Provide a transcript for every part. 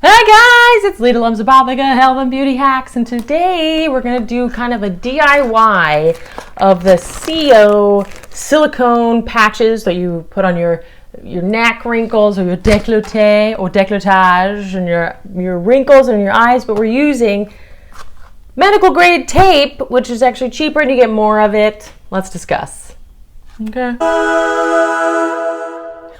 Hi guys, it's Leda Lumsabothica Health and Beauty Hacks, and today we're going to do kind of a DIY of the Sio silicone patches that you put on your neck wrinkles or your décolleté or décolletage and your wrinkles and your eyes, but we're using medical grade tape, which is actually cheaper and you get more of it. Let's discuss. Okay.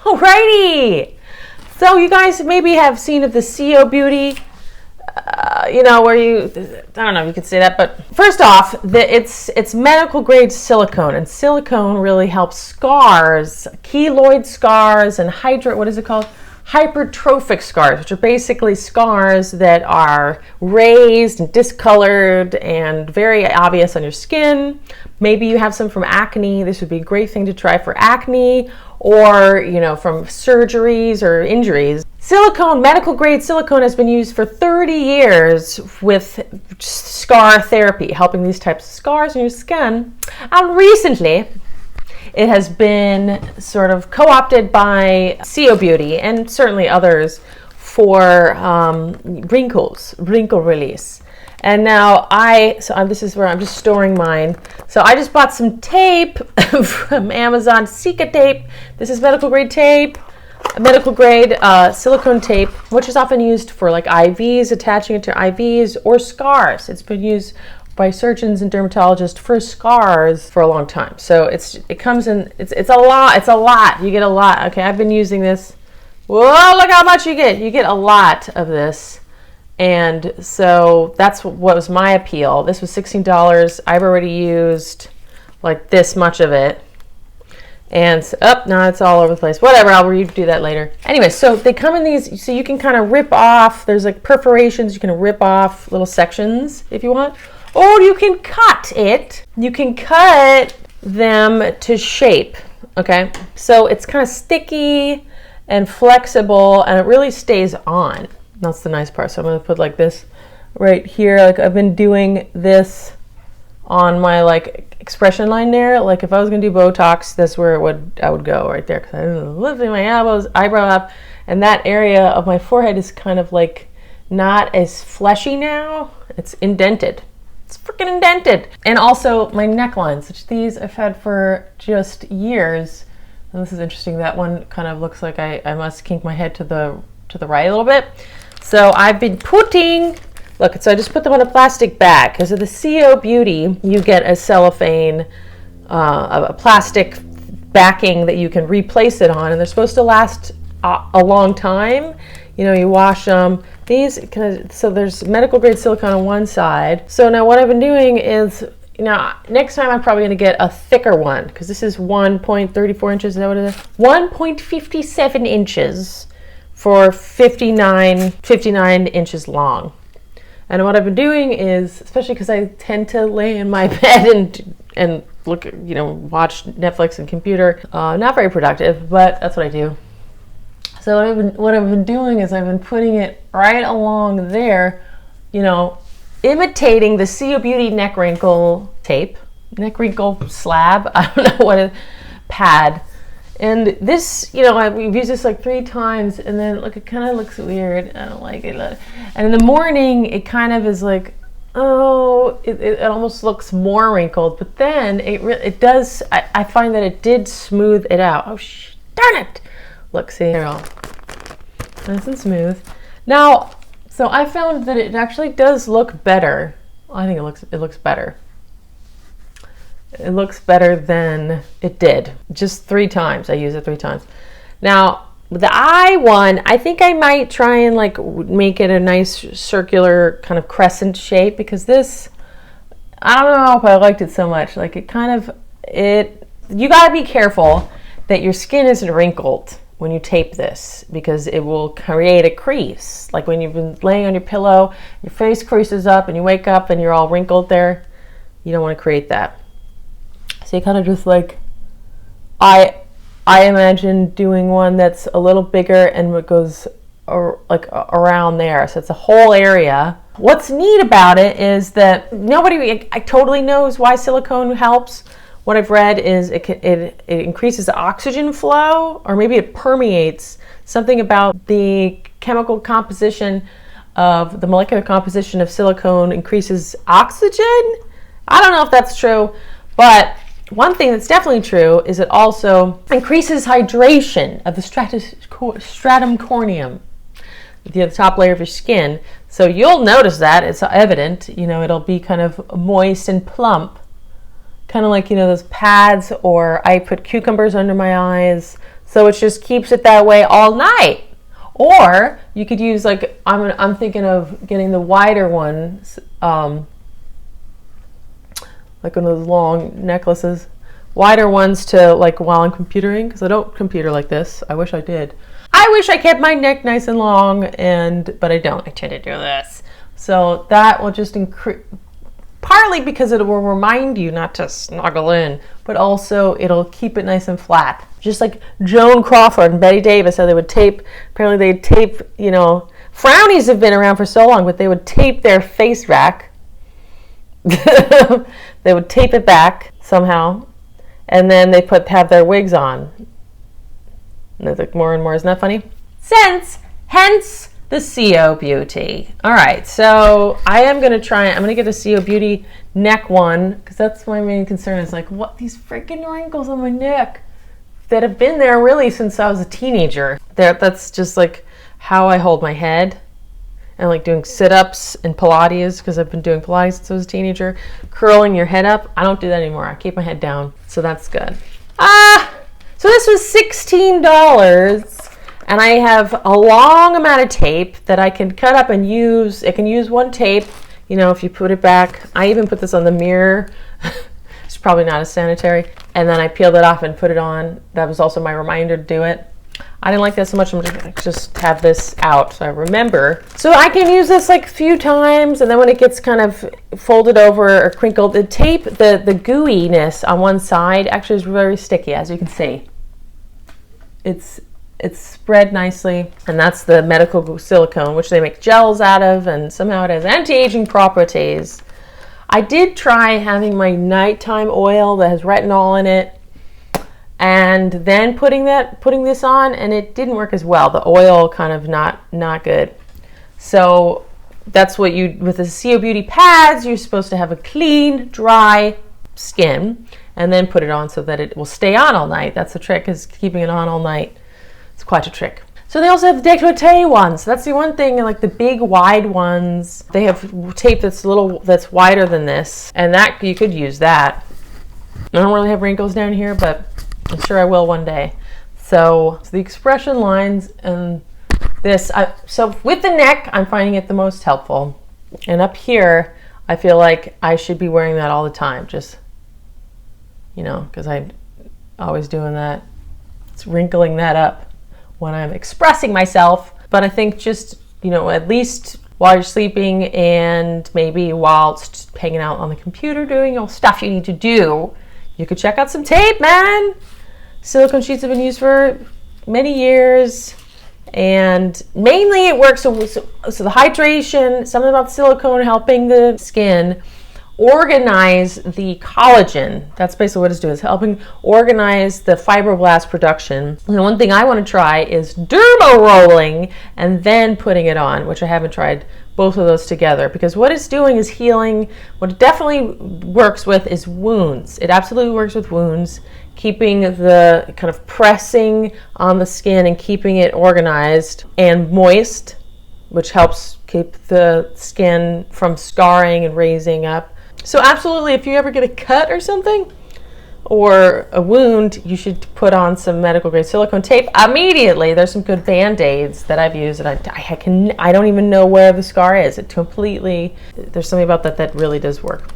Alrighty. So you guys maybe have seen of the Sio Beauty, where I don't know if you could say that, but first off, it's medical grade silicone, and silicone really helps scars, keloid scars, and hypertrophic scars, which are basically scars that are raised and discolored and very obvious on your skin. Maybe you have some from acne. This would be a great thing to try for acne, or from surgeries or injuries. Silicone, medical grade silicone, has been used for 30 years with scar therapy, helping these types of scars in your skin. And recently, it has been sort of co-opted by Sio Beauty and certainly others for wrinkle release. And now this is where I'm just storing mine. So I just bought some tape from Amazon, Sika tape. This is medical grade tape, medical grade silicone tape, which is often used for like IVs, attaching it to IVs or scars. It's been used by surgeons and dermatologists for scars for a long time. So it's a lot. You get a lot. Okay, I've been using this. Whoa, look how much you get. You get a lot of this. And so that's what was my appeal. This was $16. I've already used like this much of it. And now it's all over the place. Whatever, I'll redo that later. Anyway, so they come in these, so you can kind of rip off, there's like perforations, you can rip off little sections if you want. Or you can cut it. You can cut them to shape, okay? So it's kind of sticky and flexible, and it really stays on. That's the nice part. So I'm going to put like this right here. Like I've been doing this on my like expression line there. Like if I was going to do Botox, that's where I would go right there, because I'm lifting my eyebrow up, and that area of my forehead is kind of like not as fleshy now. It's indented. It's freaking indented. And also my necklines, which these I've had for just years. And this is interesting. That one kind of looks like I must kink my head to the right a little bit. So I've been putting, look, so I just put them in a plastic bag. Because of the Sio Beauty, you get a cellophane, a plastic backing that you can replace it on, and they're supposed to last a long time. You wash them. So there's medical grade silicone on one side. So now what I've been doing is, next time I'm probably going to get a thicker one, because this is 1.34 inches. Is that what it is? 1.57 inches for 59 inches long. And what I've been doing is, especially because I tend to lay in my bed and look, watch Netflix and computer, not very productive, but that's what I do. So what I've been doing is I've been putting it right along there, imitating the Sio Beauty neck wrinkle tape, neck wrinkle slab, I don't know what it, pad. And this, we've used this like 3 times, and then look, it kind of looks weird. I don't like it. And in the morning, it kind of is like, it almost looks more wrinkled. But then it does. I find that it did smooth it out. Oh, darn it! Look, see, here, nice and smooth. Now, so I found that it actually does look better. I think it looks better. It looks better than it did. Just 3 times. I used it 3 times. Now, the eye one, I think I might try and like make it a nice circular kind of crescent shape, because this, I don't know if I liked it so much. Like you gotta be careful that your skin isn't wrinkled when you tape this, because it will create a crease. Like when you've been laying on your pillow, your face creases up and you wake up and you're all wrinkled there. You don't want to create that. So you kind of just like, I imagine doing one that's a little bigger and it goes around there. So it's a whole area. What's neat about it is that nobody totally knows why silicone helps. What I've read is it increases the oxygen flow, or maybe it permeates something about the chemical composition of the molecular composition of silicone increases oxygen. I don't know if that's true, but one thing that's definitely true is it also increases hydration of the stratum corneum, the top layer of your skin. So you'll notice that it's evident, you know, it'll be kind of moist and plump, kind of like, you know, those pads, or I put cucumbers under my eyes, so it just keeps it that way all night. Or you could use, like, I'm thinking of getting the wider ones, like one of those long necklaces, wider ones to, like, while I'm computering, because I don't computer like this. I wish I did. I wish I kept my neck nice and long, but I don't. I tend to do this. So that will just increase, partly because it will remind you not to snuggle in, but also it'll keep it nice and flat. Just like Joan Crawford and Betty Davis said they would tape, apparently they'd tape, you know, frownies have been around for so long, but they would tape their face back. They would tape it back somehow, and then they have their wigs on. And it's like more and more. Isn't that funny? Hence the Sio Beauty. All right, so I'm going to get a Sio Beauty neck one, because that's my main concern, is like, what, these freaking wrinkles on my neck that have been there really since I was a teenager. That's just like how I hold my head, and like doing sit-ups and Pilates, because I've been doing Pilates since I was a teenager. Curling your head up, I don't do that anymore. I keep my head down, so that's good. So this was $16, and I have a long amount of tape that I can cut up and use. I can use one tape, you know, if you put it back. I even put this on the mirror. It's probably not as sanitary. And then I peeled it off and put it on. That was also my reminder to do it. I didn't like that so much. I'm going to just have this out so I remember. So I can use this like a few times, and then when it gets kind of folded over or crinkled, the tape, the gooiness on one side actually is very sticky, as you can see. It's spread nicely, and that's the medical silicone, which they make gels out of, and somehow it has anti-aging properties. I did try having my nighttime oil that has retinol in it, and then putting this on, and it didn't work as well. The oil kind of not good. So that's what with the Sio Beauty pads, you're supposed to have a clean, dry skin, and then put it on so that it will stay on all night. That's the trick, is keeping it on all night. It's quite a trick. So they also have the décolleté ones. That's the one thing, like the big wide ones, they have tape that's wider than this, and that you could use that. I don't really have wrinkles down here, but I'm sure I will one day. So the expression lines and this, so with the neck, I'm finding it the most helpful. And up here, I feel like I should be wearing that all the time, just, you know, because I'm always doing that. It's wrinkling that up when I'm expressing myself. But I think just, you know, at least while you're sleeping, and maybe whilst hanging out on the computer doing all stuff you need to do, you could check out some tape, man. Silicone sheets have been used for many years, and mainly it works so the hydration, something about silicone helping the skin organize the collagen. That's basically what it's doing. It's helping organize the fibroblast production. And one thing I want to try is derma rolling and then putting it on, which I haven't tried both of those together, because what it's doing is healing. What it definitely works with is wounds. It absolutely works with wounds, keeping the kind of pressing on the skin and keeping it organized and moist, which helps keep the skin from scarring and raising up. So absolutely, if you ever get a cut or something, or a wound, you should put on some medical grade silicone tape immediately. There's some good Band-Aids that I've used, and I don't even know where the scar is. It completely, there's something about that really does work.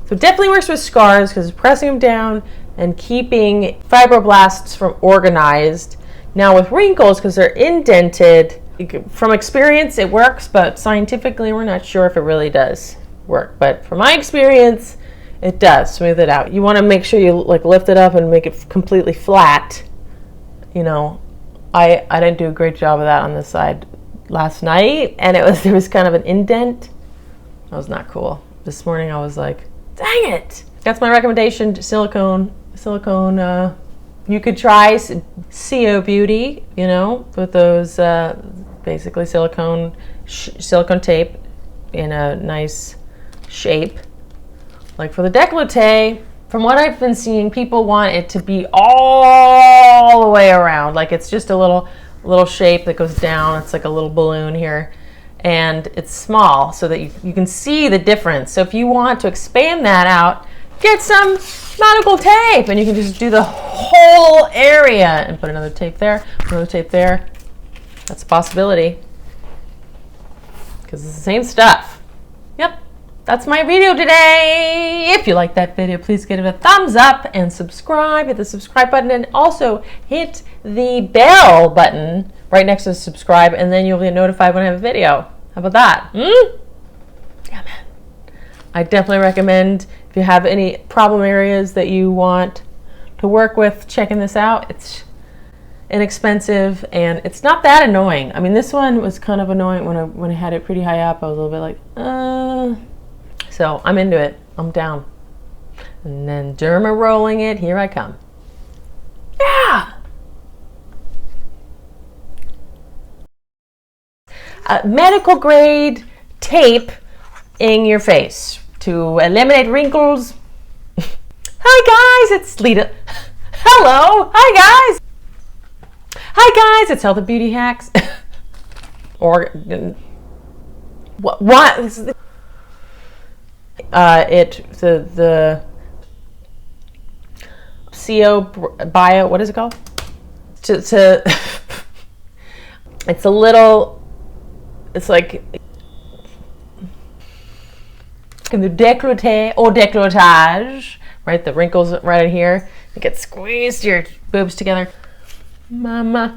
So it definitely works with scars, because it's pressing them down and keeping fibroblasts from organized. Now with wrinkles, because they're indented, from experience it works, but scientifically we're not sure if it really does work. But from my experience, it does smooth it out. You want to make sure you like lift it up and make it completely flat. You know, I didn't do a great job of that on this side last night, and there was kind of an indent. That was not cool. This morning I was like, dang it. That's my recommendation. Silicone. You could try Sio Beauty, you know, with those basically silicone tape in a nice shape. Like for the décolleté, from what I've been seeing, people want it to be all the way around. Like it's just a little shape that goes down. It's like a little balloon here. And it's small so that you can see the difference. So if you want to expand that out, get some medical tape and you can just do the whole area and put another tape there, another tape there. That's a possibility because it's the same stuff. Yep, that's my video today. If you like that video, please give it a thumbs up and subscribe. Hit the subscribe button and also hit the bell button right next to subscribe, and then you'll be notified when I have a video. How about that? Yeah, man. I definitely recommend, if you have any problem areas that you want to work with, checking this out. It's inexpensive and it's not that annoying. I mean, this one was kind of annoying when I had it pretty high up. I was a little bit like, So I'm into it. I'm down. And then derma rolling it. Here I come. Yeah. Medical grade tape in your face to eliminate wrinkles. Hi guys, it's Leda. Hello. Hi guys. Hi guys, it's Health and Beauty Hacks. Or what? The Sio Bio. What is it called? It's a little. It's like in the décolleté or décolletage, right? The wrinkles right in here. You get squeezed your boobs together. Mama.